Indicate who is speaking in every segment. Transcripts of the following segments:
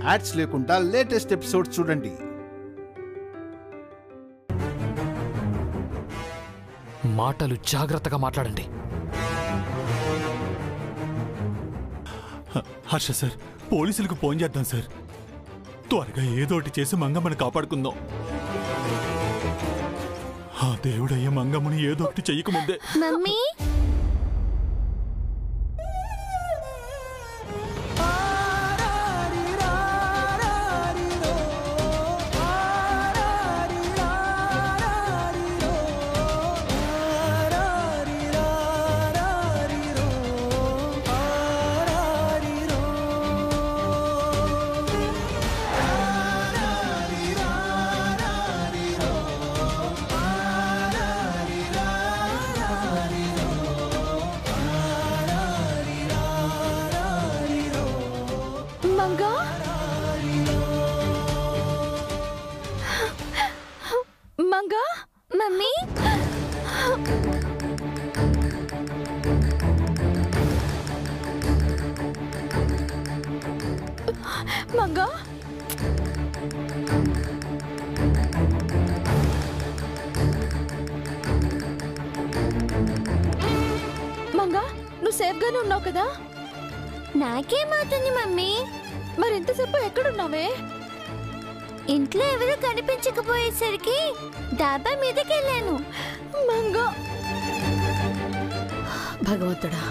Speaker 1: Ads లేకుండా latest episode చూడండి.
Speaker 2: మాటలు జాగ్రత్తగా మాట్లాడండి.
Speaker 3: హర్ష సార్, పోలీసులకు ఫోన్ చేద్దాం సార్. త్వరగా ఏదోటి చేసి మంగమ్మని కాపాడుకుందాం. ఆ దేవుడయ్య మంగమ్మని ఏదో ఒకటి చెయ్యకముందే.
Speaker 4: మమ్మీ మంగా మంగా మమ్మీ మంగా మంగా నువ్వు సేఫ్గానే ఉన్నావు కదా? నాకేమవుతుంది మమ్మీ? మరింతసేపు ఎక్కడున్నావే? ఇంట్లో ఎవరు కనిపించకపోయేసరికి డాబా మీదకి వెళ్ళాను. మంగా భగవంతుడా.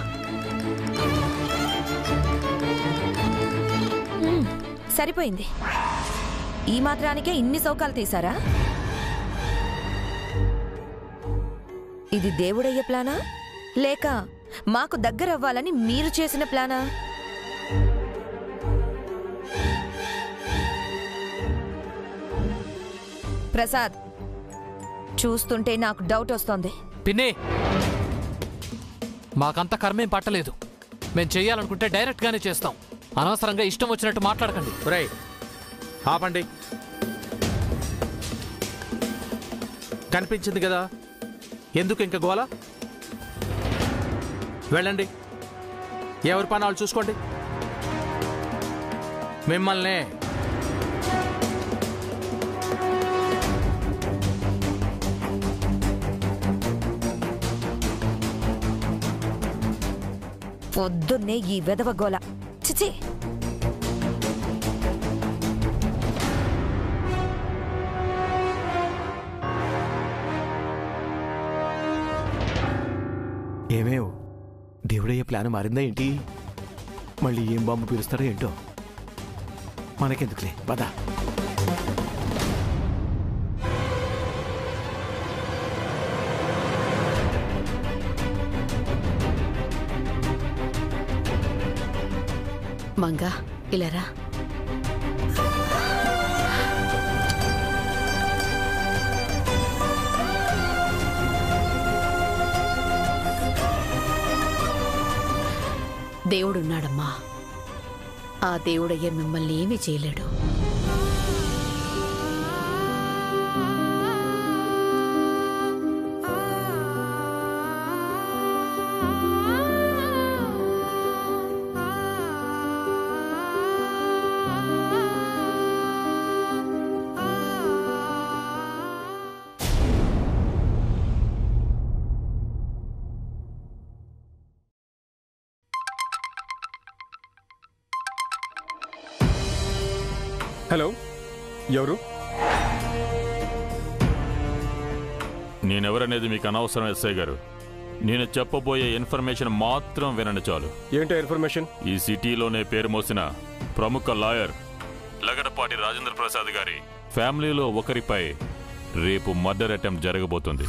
Speaker 5: సరిపోయింది. ఈ మాత్రానికే ఇన్ని సౌకాలు తీశారా? ఇది దేవుడయ్య ప్లానా లేక మాకు దగ్గరవ్వాలని మీరు చేసిన ప్లానా? ప్రసాద్, చూస్తుంటే నాకు డౌట్ వస్తోంది.
Speaker 2: పిన్ని, మాకంత కర్మేం పట్టలేదు. మేం చెయ్యాలనుకుంటే డైరెక్ట్గానే చేస్తాం. అనవసరంగా ఇష్టం వచ్చినట్టు మాట్లాడకండి.
Speaker 6: రేయ్, ఆపండి. కనిపించింది కదా, ఎందుకు ఇంక గోల? వెళ్ళండి, ఎవరి పని వాళ్ళు చూసుకోండి. మిమ్మల్ని
Speaker 5: పొద్దున్నే ఈ వెధవ గోల. చిచి,
Speaker 7: ఏమేవ్, దేవుడయ్యే ప్లాన్ మారిందా ఏంటి? మళ్ళీ ఏం బాంబు పీలుస్తారో ఏంటో. మనకెందుకులే, పద.
Speaker 4: మంగా ఇలారా. దేవుడున్నాడమ్మా. ఆ దేవుడయ్య మిమ్మల్ని ఏమీ చేయలేడు.
Speaker 8: హలో, ఎవరు?
Speaker 9: నేనెవరనేది మీకు అనవసరం ఎస్ఐ గారు. నేను చెప్పబోయే ఇన్ఫర్మేషన్ మాత్రం వినండి చాలు.
Speaker 8: ఏంటో ఇన్ఫర్మేషన్?
Speaker 9: ఈ సిటీలోనే పేరు మోసిన ప్రముఖ లాయర్ లగడపాటి రాజేంద్ర ప్రసాద్ గారి ఫ్యామిలీలో ఒకరిపై రేపు మర్డర్ అటెంప్ట్ జరగబోతుంది.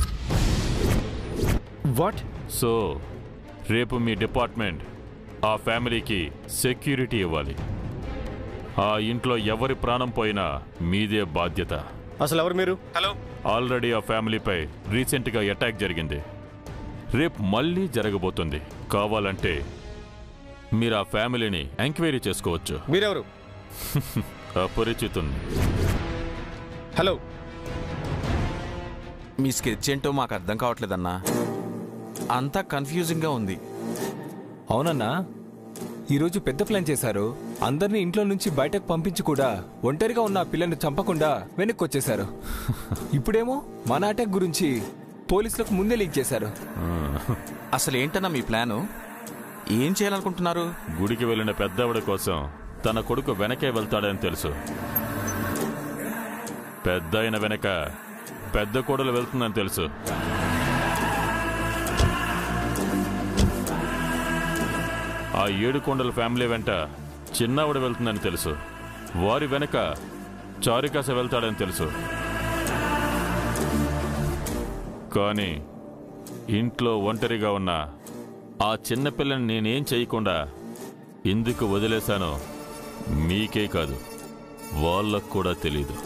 Speaker 8: వాట్?
Speaker 9: సో రేపు మీ డిపార్ట్మెంట్ ఆ ఫ్యామిలీకి సెక్యూరిటీ ఇవ్వాలి. ఆ ఇంట్లో ఎవరి ప్రాణం పోయినా మీదే బాధ్యత.
Speaker 8: అసలు ఎవరు మీరు? హలో,
Speaker 9: ఆల్రెడీ ఆ ఫ్యామిలీపై రీసెంట్గా అటాక్ జరిగింది. రేపు మళ్ళీ జరగబోతుంది. కావాలంటే మీరు ఆ ఫ్యామిలీని ఎంక్వైరీ చేసుకోవచ్చు.
Speaker 8: మీరెవరు?
Speaker 9: అపరిచితుని.
Speaker 8: హలో,
Speaker 10: మీ స్కెచ్ ఏంటో మాకు అర్థం కావట్లేదన్నా. అంతా కన్ఫ్యూజింగ్గా ఉంది.
Speaker 7: అవునన్నా,
Speaker 11: ఈరోజు పెద్ద ప్లాన్ చేశారు. అందరినీ ఇంట్లో నుంచి బయటకు పంపించి కూడా ఒంటరిగా ఉన్న ఆ పిల్లని చంపకుండా వెనక్కి వచ్చేశారు. ఇప్పుడేమో మన అటాక్ గురించి పోలీసులకు ముందే లీక్ చేశారు.
Speaker 10: అసలు ఏంటన్నా మీ ప్లాను? ఏం చేయాలనుకుంటున్నారు?
Speaker 9: గుడికి వెళ్ళిన పెద్దవిడ కోసం తన కొడుకు వెనకే వెళ్తాడని తెలుసు. పెద్ద అయిన వెనక పెద్ద కోడలు వెళ్తుందని తెలుసు. ఆ 7 కొండల ఫ్యామిలీ వెంట చిన్నవిడ వెళ్తుందని తెలుసు. వారి వెనక చారికాస వెళ్తాడని తెలుసు. కానీ ఇంట్లో ఒంటరిగా ఉన్న ఆ చిన్నపిల్లని నేనేం చేయకుండా ఎందుకు వదిలేశానో మీకే కాదు, వాళ్ళకు కూడా తెలీదు.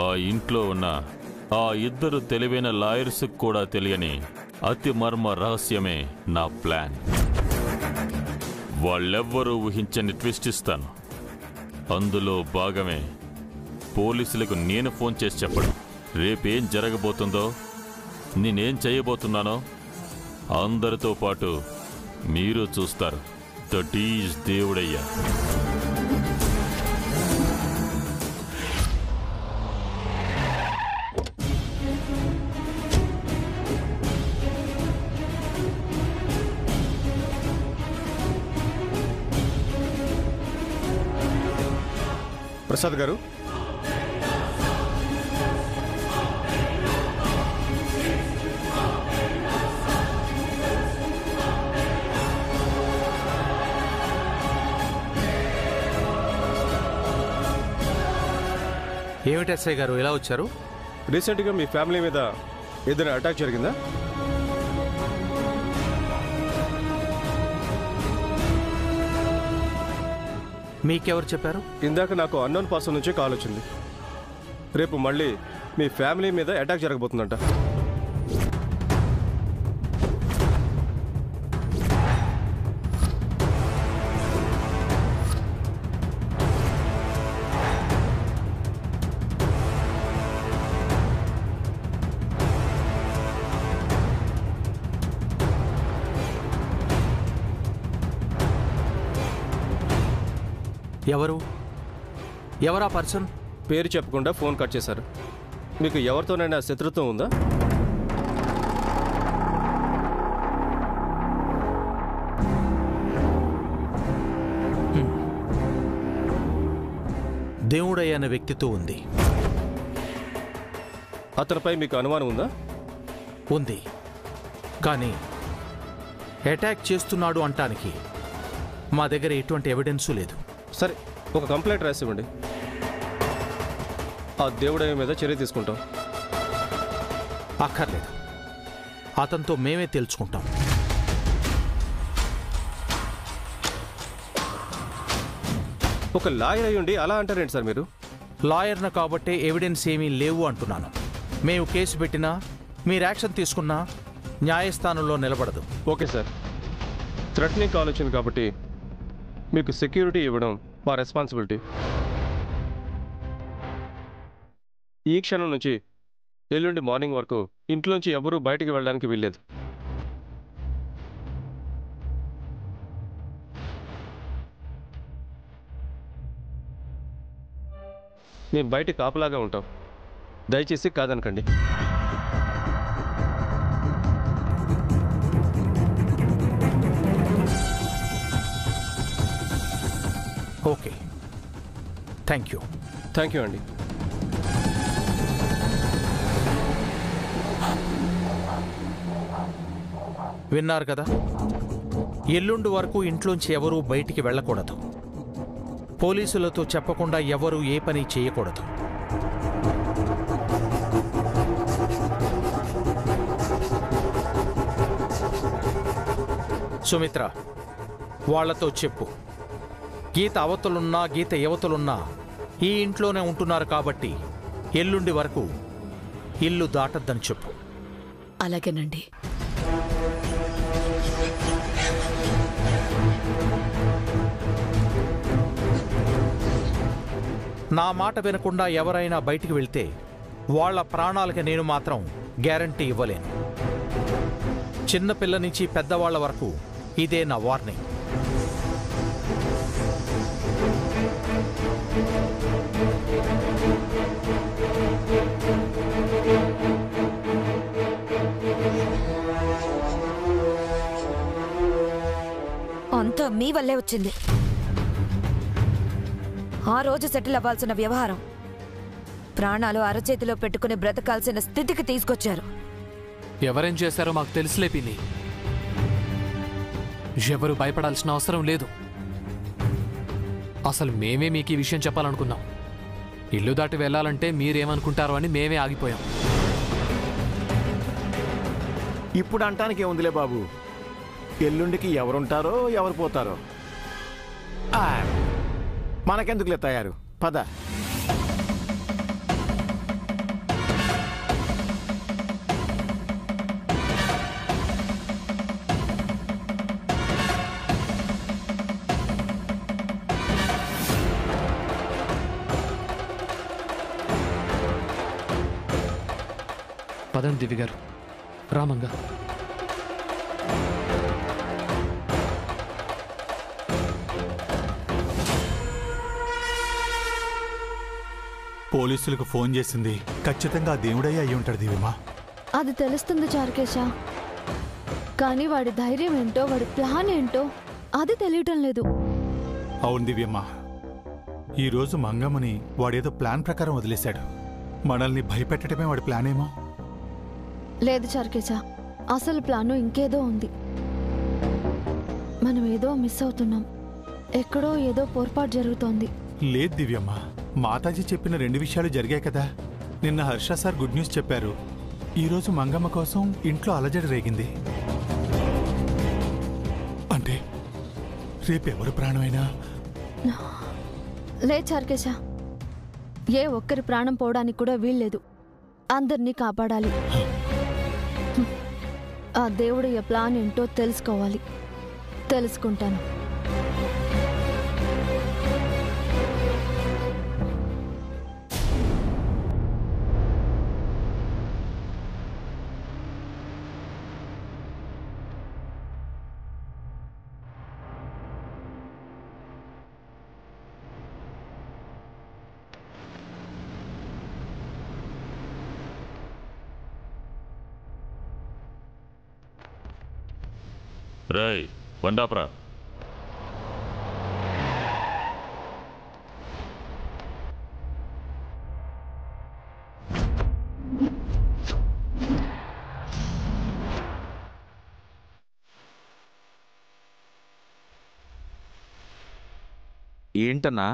Speaker 9: ఆ ఇంట్లో ఉన్న ఆ 2 తెలివైన లాయర్స్కి కూడా తెలియని అతి మర్మ రహస్యమే నా ప్లాన్. వాళ్ళెవ్వరూ ఊహించని ట్విస్ట్ ఇస్తాను. అందులో భాగమే పోలీసులకు నేను ఫోన్ చేసి చెప్పడం. రేపేం జరగబోతుందో, నేనేం చేయబోతున్నానో అందరితో పాటు మీరు చూస్తారు. That is దేవుడయ్య.
Speaker 8: ప్రసాద్ గారు,
Speaker 6: ఏమిటి ఎస్ఐ గారు ఎలా వచ్చారు?
Speaker 8: రీసెంట్గా మీ ఫ్యామిలీ మీద ఏదైనా అటాక్ జరిగిందా?
Speaker 6: మీకెవరు చెప్పారు?
Speaker 8: ఇందాక నాకు అన్నోన్ పర్సన్ నుంచి కాల్ వచ్చింది. రేపు మళ్ళీ మీ ఫ్యామిలీ మీద అటాక్ జరగబోతుందంట.
Speaker 6: ఎవరా పర్సన్?
Speaker 8: పేరు చెప్పకుండా ఫోన్ కట్ చేశారు. మీకు ఎవరితోనైనా శత్రుత్వం ఉందా?
Speaker 6: దేవుడయ్య అనే వ్యక్తితో ఉంది.
Speaker 8: అతనిపై మీకు అనుమానం ఉందా?
Speaker 6: ఉంది, కానీ అటాక్ చేస్తున్నాడు అంటానికి మా దగ్గర ఎటువంటి ఎవిడెన్సు లేదు.
Speaker 8: సరే, ఒక కంప్లైంట్ రాసి ఇవ్వండి. ఆ దేవుడయ్య మీద చర్య తీసుకుంటాం.
Speaker 6: అక్కర్లేదు, అతనితో మేమే తెలుసుకుంటాం.
Speaker 8: ఒక లాయర్ అయ్యుండి అలా అంటారేంటి సార్ మీరు?
Speaker 6: లాయర్ను కాబట్టే ఎవిడెన్స్ ఏమీ లేవు అంటున్నాను. మేము కేసు పెట్టినా మీరు యాక్షన్ తీసుకున్నా న్యాయస్థానంలో నిలబడదు.
Speaker 8: ఓకే సార్, థ్రెటనింగ్ కాల్ వచ్చింది కాబట్టి మీకు సెక్యూరిటీ ఇవ్వడం మా రెస్పాన్సిబిలిటీ. ఈ క్షణం నుంచి ఎల్లుండి మార్నింగ్ వరకు ఇంట్లోంచి ఎవరూ బయటికి వెళ్ళడానికి వీల్లేదు. మేము బయట కాపలాగా ఉంటాం, దయచేసి కాదనకండి.
Speaker 6: Okay, thank you.
Speaker 8: Thank you అండి.
Speaker 6: విన్నారు కదా, ఎల్లుండి వరకు ఇంట్లోంచి ఎవరూ బయటికి వెళ్ళకూడదు. పోలీసులతో చెప్పకుండా ఎవరూ ఏ పని చేయకూడదు. సుమిత్ర, వాళ్లతో చెప్పు, గీత అవతలున్నా గీత యువతలున్నా ఈ ఇంట్లోనే ఉంటున్నారు కాబట్టి ఎల్లుండి వరకు ఇల్లు దాటద్దని చెప్పు.
Speaker 4: అలాగేనండి.
Speaker 6: నా మాట వినకుండా ఎవరైనా బయటికి వెళ్తే వాళ్ల ప్రాణాలకి నేను మాత్రం గ్యారంటీ ఇవ్వలేను. చిన్నపిల్ల నుంచి పెద్దవాళ్ల వరకు ఇదే నా వార్నింగ్.
Speaker 5: అంతా మీ వల్లే వచ్చింది. ఆ రోజు సెటిల్ అవ్వాల్సిన వ్యవహారం ప్రాణాలు అరచేతిలో పెట్టుకుని బ్రతకాల్సిన స్థితికి తీసుకొచ్చారు.
Speaker 2: ఎవరేం చేశారో మాకు తెలుసులే పిన్ని. ఎవరు భయపడాల్సిన అవసరం లేదు. అసలు మేమే మీకు ఈ విషయం చెప్పాలనుకున్నాం. ఇల్లు దాటి వెళ్ళాలంటే మీరేమనుకుంటారో అని మేమే ఆగిపోయాం.
Speaker 7: ఇప్పుడు అంటానికి ఏముందిలే బాబు, ఎల్లుండికి ఎవరుంటారో ఎవరు పోతారో. మనకెందుకులే తయారు, పద.
Speaker 2: పదండి దివి గారు, రామంగా.
Speaker 3: పోలీసులకు ఫోన్ చేసింది ఖచ్చితంగా దేవుడయ్య అయి ఉంటాడు దివ్యమా.
Speaker 12: అది తెలుస్తుంది చారుకేశ, కానీ వాడి ధైర్యం ఏంటో, వాడి ప్లాన్ ఏంటో అది తెలియటం లేదు.
Speaker 3: అవును దివ్యమ్మ, ఈరోజు మంగమ్మని వాడేదో ప్లాన్ ప్రకారం వదిలేశాడు. మనల్ని భయపెట్టడమే వాడి ప్లాన్ ఏమో.
Speaker 12: లేదు చారుకేశ, అసలు ప్లాను ఇంకేదో ఉంది. మనం ఏదో మిస్ అవుతున్నాం. ఎక్కడో ఏదో పొరపాటు జరుగుతోంది.
Speaker 3: లేదు దివ్యమ్మ, మాతాజీ చెప్పిన 2 విషయాలు జరిగాయి కదా. నిన్న హర్ష సార్ గుడ్ న్యూస్ చెప్పారు. ఈరోజు మంగమ్మ కోసం ఇంట్లో అలజడి రేగింది. అంటే రేపెవరు ప్రాణమైనా.
Speaker 12: లే చారుకేశ, ఏ ఒక్కరి ప్రాణం పోవడానికి కూడా వీల్లేదు. అందరినీ కాపాడాలి. ఆ దేవుడి ప్లాన్ ఏంటో తెలుసుకోవాలి. తెలుసుకుంటాను.
Speaker 9: రాయ్ బండాప్రా.
Speaker 10: ఏంటన్నా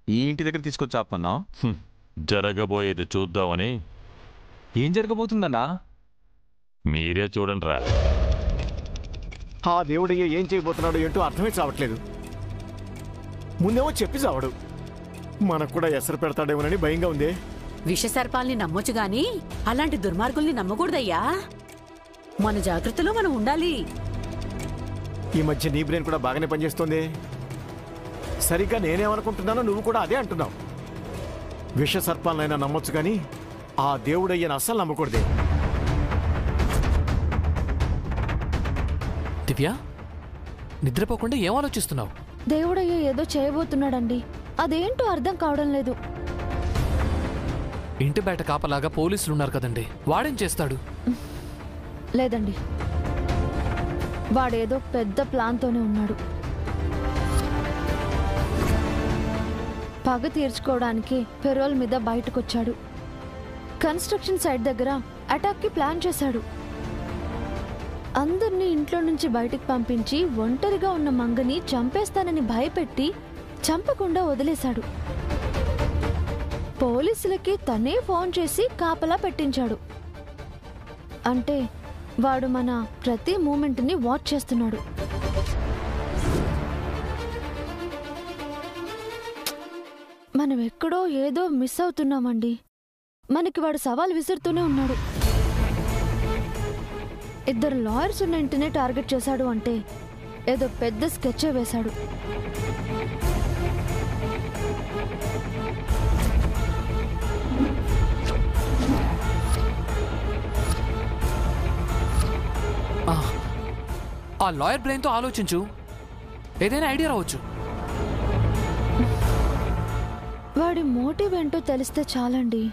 Speaker 10: ఈ ఇంటి దగ్గర తీసుకొచ్చి ఆపన్నావు?
Speaker 9: జరగబోయేది చూద్దామని.
Speaker 11: ఏం జరగబోతుందన్నా?
Speaker 9: మీరే చూడండి రా.
Speaker 7: ఆ దేవుడయ్య ఏం చేయబోతున్నాడు ఏంటో అర్థమే చావట్లేదు. ముందేమో చెప్పి చావడు, మనకు కూడా ఎసరు పెడతాడేమోనని భయంగా ఉంది.
Speaker 4: విషసర్పాల్ని నమ్మొచ్చు గాని అలాంటి దుర్మార్గుల్ని నమ్మకూడదయ్యా. మన జాగ్రత్తలో మనం ఉండాలి.
Speaker 7: ఈ మధ్య నీ బ్రెయిన్ కూడా బాగానే పనిచేస్తోంది. సరిగ్గా నేనేమనుకుంటున్నానో నువ్వు కూడా అదే అంటున్నావు. విష సర్పాలనైనా నమ్మొచ్చు కానీ ఆ దేవుడయ్యను అస్సలు నమ్మకూడదే.
Speaker 2: దివ్య, నిద్రపోకుండా ఏం ఆలోచిస్తున్నావు?
Speaker 12: దేవుడయ్య ఏదో చేయబోతున్నాడండి. అదేంటో అర్థం కావడం లేదు.
Speaker 2: ఇంటి బయట కాపలాగా పోలీసులు ఉన్నారు కదండి, వాడేం చేస్తాడు?
Speaker 12: లేదండి, వాడేదో పెద్ద ప్లాన్తోనే ఉన్నాడు. పగ తీర్చుకోవడానికి పెరోల్ మీద బయటకొచ్చాడు. కన్స్ట్రక్షన్ సైట్ దగ్గర అటాక్కి ప్లాన్ చేశాడు. అందరినీ ఇంట్లో నుంచి బయటికి పంపించి ఒంటరిగా ఉన్న మంగని చంపేస్తానని భయపెట్టి చంపకుండా వదిలేశాడు. పోలీసులకి తనే ఫోన్ చేసి కాపలా పెట్టించాడు. అంటే వాడు మన ప్రతి మూమెంట్ని వాచ్ చేస్తున్నాడు. మనం ఎక్కడో ఏదో మిస్ అవుతున్నామండి. మనకి వాడు సవాల్ విసురుతూనే ఉన్నాడు. 2 లాయర్స్ ఉన్న ఇంటినే టార్గెట్ చేశాడు అంటే ఏదో పెద్ద స్కెచ్ వేశాడు.
Speaker 2: ఆ ఆ లాయర్ బ్రెయిన్తో ఆలోచించు, ఏదైనా ఐడియా రావచ్చు.
Speaker 12: వాడి మోటివ్ ఏంటో తెలిస్తే చాలండి.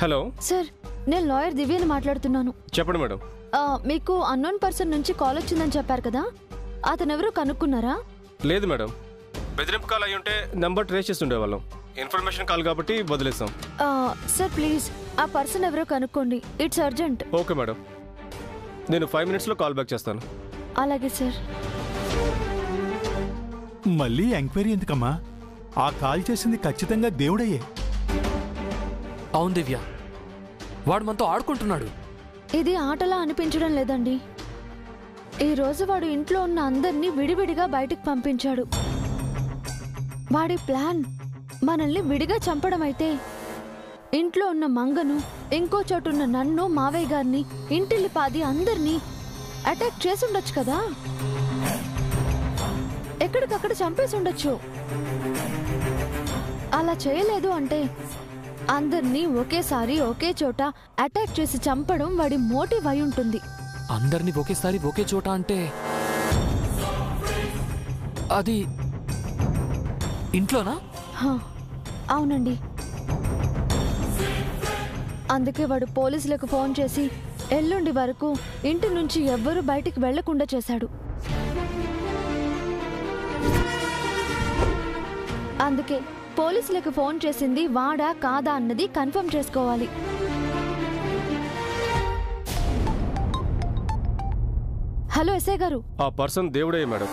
Speaker 8: హలో
Speaker 12: సార్, నేను లాయర్ దివ్యని మాట్లాడుతున్నాను.
Speaker 8: చెప్పండి మేడం.
Speaker 12: మీకు అన్నోన్ పర్సన్ నుంచి కాల్ వచ్చిందని చెప్పారు కదా, అతను ఎవరో కనుక్కున్నారా?
Speaker 8: లేదు మేడం, బెదిరింపు కాల్ అయి ఉంటే నెంబర్ ట్రేస్ చేసి ఉండేవాళ్ళం. ఇన్ఫర్మేషన్ కాల్ కాబట్టి వదిలేస్తాం.
Speaker 12: సార్ ప్లీజ్ ఆ పర్సన్ ఎవరో కనుక్కోండి, ఇట్స్ అర్జెంట్.
Speaker 8: ఓకే మేడం, నేను 5 minutesలో కాల్ బ్యాక్ చేస్తాను.
Speaker 12: అలాగే సార్.
Speaker 3: మళ్ళీ ఎంక్వైరీ ఎందుకమ్మా? ఆ కాల్ చేసింది ఖచ్చితంగా దేవుడయ్యే.
Speaker 2: అవును దివ్య, వాడు మనతో ఆడుకుంటున్నాడు.
Speaker 12: ఇది ఆటలా అనిపించడం లేదండి. ఈరోజు వాడు ఇంట్లో ఉన్న అందరినీ విడివిడిగా బయటికి పంపించాడు. వాడి ప్లాన్ మనల్ని విడిగా చంపడం అయితే, ఇంట్లో ఉన్న మంగను, ఇంకో చోటున్న నన్ను, మావయ్య గారిని, ఇంటిల్లిపాది అందరినీ అటాక్ చేసి ఉండొచ్చు కదా. ఎక్కడికక్కడ చంపేసి ఉండొచ్చు. అలా చేయలేదు అంటే అందరినీ ఒకేసారి ఒకే చోట అటాక్ చేసి చంపడం వాడి మోటివ్ అయి ఉంటుంది.
Speaker 2: అందరినీ ఒకేసారి ఒకే చోట అంటే అది ఇంట్లోనా?
Speaker 12: అవునండి. అందుకే వాడు పోలీసులకు ఫోన్ చేసి ఎల్లుండి వరకు ఇంటి నుంచి ఎవ్వరూ బయటికి వెళ్లకుండా చేశాడు. అందుకే పోలీసులకు ఫోన్ చేసింది వాడా కాదా అన్నది కన్ఫర్మ్ చేసుకోవాలి. హలో ఎస్ఐ గారు.
Speaker 8: ఆ పర్సన్ దేవుడే మేడం.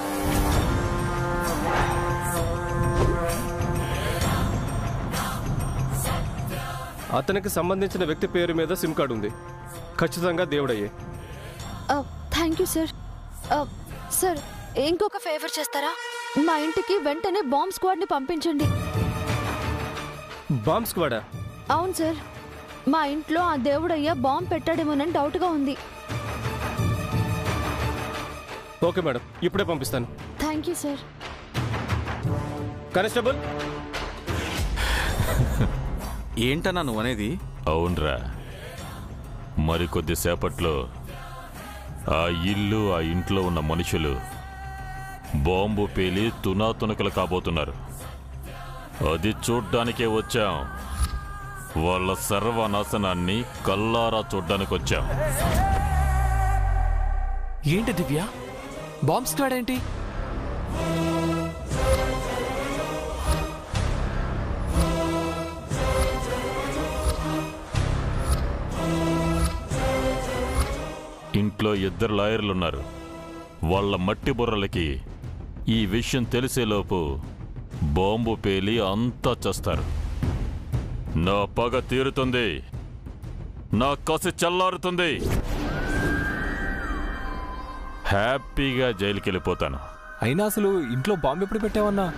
Speaker 8: అతనికి సంబంధించిన వ్యక్తి పేరు మీద సిమ్ కార్డు ఉంది. ఖచ్చితంగా దేవుడయ్యే.
Speaker 12: Thank you sir. సార్, ఇంకొక ఫేవర్ చేస్తారా? మా ఇంటికి వెంటనే బాంబ్ స్క్వాడ్ ని పంపించండి.
Speaker 8: బాంబ్ స్క్వాడా?
Speaker 12: అవును సార్, మా ఇంట్లో ఆ దేవుడయ్య బాంబ్ పెట్టాడేమోనని డౌట్ గా ఉంది.
Speaker 8: ఓకే మేడం, ఇప్పుడే పంపిస్తాను.
Speaker 12: Thank you sir.
Speaker 8: కానిస్టేబుల్.
Speaker 10: ఏంటన్నా నువ్వు అనేది?
Speaker 9: అవునరా, మరికొద్దిసేపట్లో ఆ ఇల్లు, ఆ ఇంట్లో ఉన్న మనుషులు బాంబు పేలి తునాతునకలు కాబోతున్నారు. అది చూడ్డానికే వచ్చాం. వాళ్ళ సర్వనాశనాన్ని కల్లారా చూడ్డానికి వచ్చాం.
Speaker 2: ఏంటి దివ్య, బాంబ్ స్క్వాడ్ ఏంటి?
Speaker 9: ఇంట్లో 2 లాయర్లున్నారు. వాళ్ళ మట్టి బుర్రలకి ఈ విషయం తెలిసేలోపు బాంబు పేలి అంతా చేస్తారు. నా పగ తీరుతుంది, నా కసి చల్లారుతుంది. హ్యాపీగా జైలుకి వెళ్ళిపోతాను.
Speaker 11: అయినా అసలు ఇంట్లో బాంబు ఎప్పుడు పెట్టావన్నా?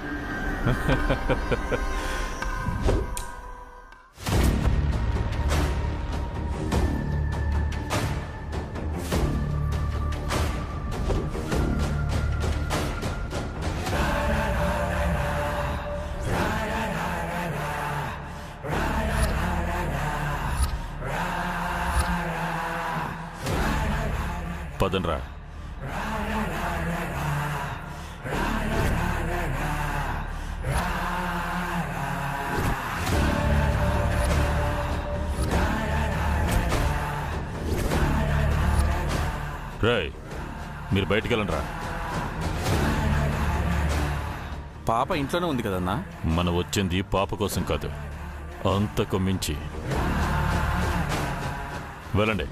Speaker 9: పదండ్రా. రేయ్, మీరు బయటికి వెళ్ళండిరా.
Speaker 10: పాప ఇంట్లోనే ఉంది కదన్నా.
Speaker 9: మనం వచ్చింది పాప కోసం కాదు, అంతకు మించి. వెళ్ళండి.